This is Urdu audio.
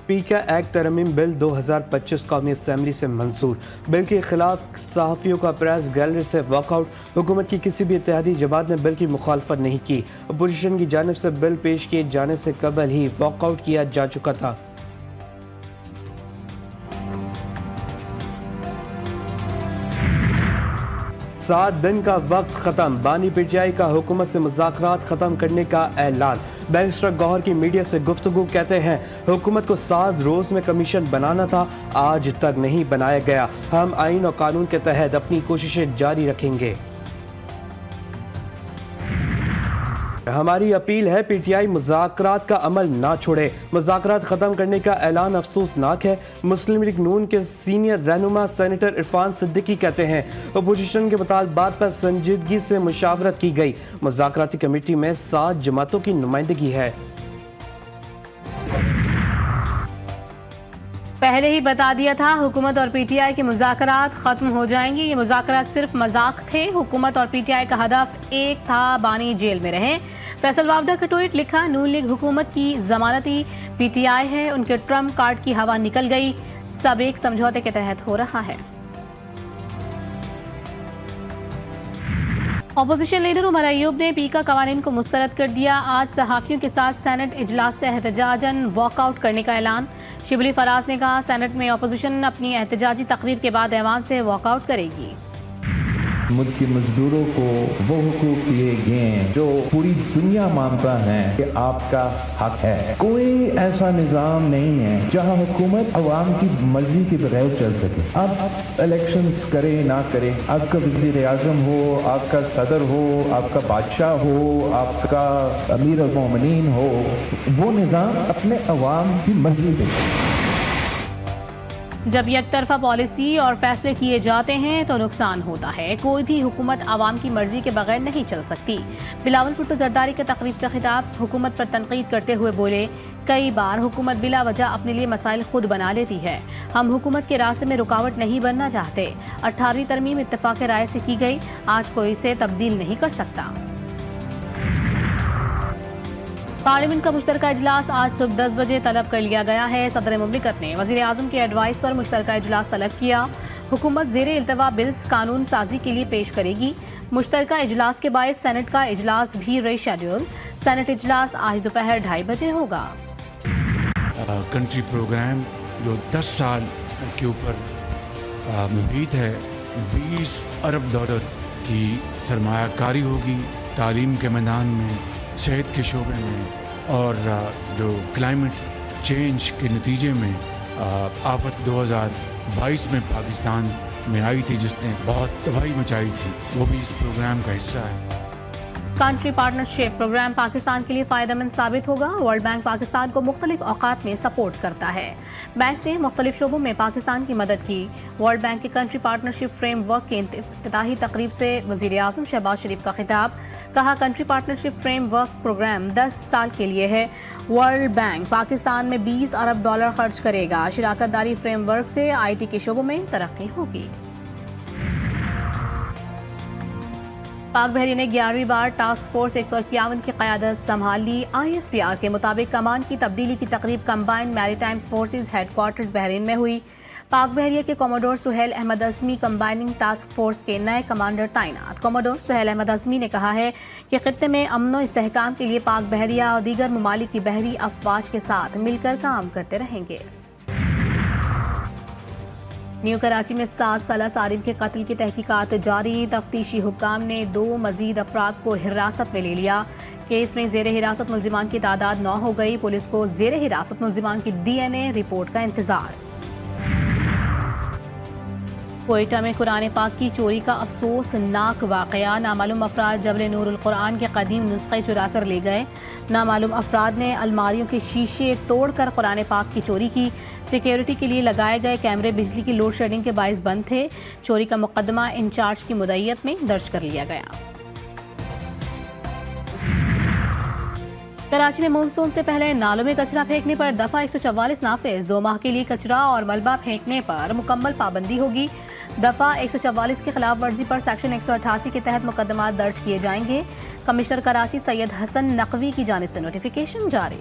پیکا ایکٹ ترمیم بل 2025 قومی اسمبلی سے منظور۔ بل کے خلاف صحافیوں کا پریس گیلری سے واک آؤٹ۔ حکومت کی کسی بھی اتحادی جماعت نے بل کی مخالفت نہیں کی۔ اپوزیشن کی جانب سے بل پیش کیے جانے سے قبل ہی واک آؤٹ کیا جا چکا تھا۔ 7 دن کا وقت ختم، بانی پی ٹی آئی کا حکومت سے مذاکرات ختم کرنے کا اعلان۔ بیرسٹر گوہر کی میڈیا سے گفتگو، کہتے ہیں حکومت کو 7 روز میں کمیشن بنانا تھا، آج تک نہیں بنایا گیا۔ ہم آئین اور قانون کے تحت اپنی کوششیں جاری رکھیں گے۔ ہماری اپیل ہے پی ٹی آئی مذاکرات کا عمل نہ چھوڑے۔ مذاکرات ختم کرنے کا اعلان افسوسناک ہے۔ مسلم لیگ نون کے سینئر رہنما سینیٹر عرفان صدیقی کہتے ہیں اپوزیشن کے مطالبات پر سنجیدگی سے مشاورت کی گئی۔ مذاکراتی کمیٹی میں 7 جماعتوں کی نمائندگی ہے۔ پہلے ہی بتا دیا تھا حکومت اور پی ٹی آئی کے مذاکرات ختم ہو جائیں گے۔ یہ مذاکرات صرف مذاق تھے۔ حکومت اور پی ٹی آئی کا ہدف ایک تھا، بانی جیل میں رہیں۔ فیصل واوڈا کا ٹویٹ لکھا، نون لیگ حکومت کی ضمانتی پی ٹی آئی ہے، ان کے ٹرمپ کارڈ کی ہوا نکل گئی، سب ایک سمجھوتے کے تحت ہو رہا ہے۔ اپوزیشن لیڈر عمر ایوب نے پیکا قوانین کو مسترد کر دیا۔ آج صحافیوں کے ساتھ سینٹ اجلاس سے احتجاجاً واک آؤٹ کرنے کا اعلان۔ شبلی فراز نے کہا سینٹ میں اپوزیشن اپنی احتجاجی تقریر کے بعد ایوان سے واک آؤٹ کرے گی۔ ملک کے مزدوروں کو وہ حقوق دیے گئے ہیں جو پوری دنیا مانتا ہے کہ آپ کا حق ہے۔ کوئی ایسا نظام نہیں ہے جہاں حکومت عوام کی مرضی کے بغیر چل سکے۔ اب الیکشنز کرے نہ کرے، آپ کا وزیر اعظم ہو، آپ کا صدر ہو، آپ کا بادشاہ ہو، آپ کا امیر المومنین ہو، وہ نظام اپنے عوام کی مرضی پہ۔ جب یک طرفہ پالیسی اور فیصلے کیے جاتے ہیں تو نقصان ہوتا ہے۔ کوئی بھی حکومت عوام کی مرضی کے بغیر نہیں چل سکتی۔ بلاول بھٹو زرداری کے تقریب سے خطاب، حکومت پر تنقید کرتے ہوئے بولے کئی بار حکومت بلا وجہ اپنے لیے مسائل خود بنا لیتی ہے، ہم حکومت کے راستے میں رکاوٹ نہیں بننا چاہتے۔ 18ویں ترمیم اتفاق رائے سے کی گئی، آج کوئی اسے تبدیل نہیں کر سکتا۔ پارلیمنٹ کا مشترکہ اجلاس آج صبح 10 بجے طلب کر لیا گیا ہے۔ صدر مملکت نے وزیر اعظم کے ایڈوائس پر مشترکہ اجلاس طلب کیا۔ حکومت زیر التوا بلز قانون سازی کے لیے پیش کرے گی۔ مشترکہ اجلاس کے باعث سینٹ کا اجلاس بھی ری شیڈول۔ سینٹ اجلاس آج دوپہر 2:30 بجے ہوگا۔ کنٹری پروگرام جو 10 سال کے اوپر محیط ہے، $20 ارب کی سرمایہ کاری ہوگی تعلیم کے میدان میں، صحت کے شعبے میں، اور جو کلائمیٹ چینج کے نتیجے میں آفت 2022 میں پاکستان میں آئی تھی جس نے بہت تباہی مچائی تھی، وہ بھی اس پروگرام کا حصہ ہے۔ کنٹری پارٹنرشپ پروگرام پاکستان کے لیے فائدہ مند ثابت ہوگا۔ ورلڈ بینک پاکستان کو مختلف اوقات میں سپورٹ کرتا ہے۔ بینک نے مختلف شعبوں میں پاکستان کی مدد کی۔ ورلڈ بینک کے کنٹری پارٹنرشپ فریم ورک کے افتتاحی تقریب سے وزیر اعظم شہباز شریف کا خطاب، کہا country partnership framework programme 10 سال کے لیے ہے۔ ورلڈ بینک پاکستان میں $20 ارب خرچ کرے گا۔ شراکت داری فریم ورک سے آئی ٹی کے شعبوں میں ترقی ہوگی۔ پاک بحریہ نے 11ویں بار ٹاسک فورس 151 کی قیادت سنبھال لی۔ ISPR کے مطابق کمان کی تبدیلی کی تقریب combined maritime forces headquarters Bahrain میں ہوئی۔ پاک بحریہ کے commodore Sohail Ahmed Azmi combining task force کے نئے کمانڈر تعینات۔ کوموڈور سہیل احمد اعظمی نے کہا ہے کہ خطے میں امن و استحکام کے لیے پاک بحریہ اور دیگر ممالک کی بحری افواج کے ساتھ مل کر کام کرتے رہیں گے۔ نیو کراچی میں 7 سالہ صارم کے قتل کی تحقیقات جاری۔ تفتیشی حکام نے 2 مزید افراد کو حراست میں لے لیا۔ کیس میں زیر حراست ملزمان کی تعداد 9 ہو گئی۔ پولیس کو زیر حراست ملزمان کی DNA رپورٹ کا انتظار۔ کوئٹہ میں قرآن پاک کی چوری کا افسوسناک واقعہ، نامعلوم افراد جبل نور القرآن کے قدیم نسخے چرا کر لے گئے۔ نامعلوم افراد نے الماریوں کے شیشے توڑ کر قرآن پاک کی چوری کی۔ سیکیورٹی کے لیے لگائے گئے کیمرے بجلی کی لوڈ شیڈنگ کے باعث بند تھے۔ چوری کا مقدمہ انچارج کی مدعیت میں درج کر لیا گیا۔ کراچی میں مونسون سے پہلے نالوں میں کچرا پھینکنے پر دفعہ 144 نافذ۔ 2 ماہ کے لیے کچرا اور ملبہ پھینکنے پر مکمل پابندی ہوگی۔ دفعہ 144 کی خلاف ورزی پر سیکشن 188 کے تحت مقدمات درج کیے جائیں گے۔ کمشنر کراچی سید حسن نقوی کی جانب سے نوٹیفیکیشن جاری۔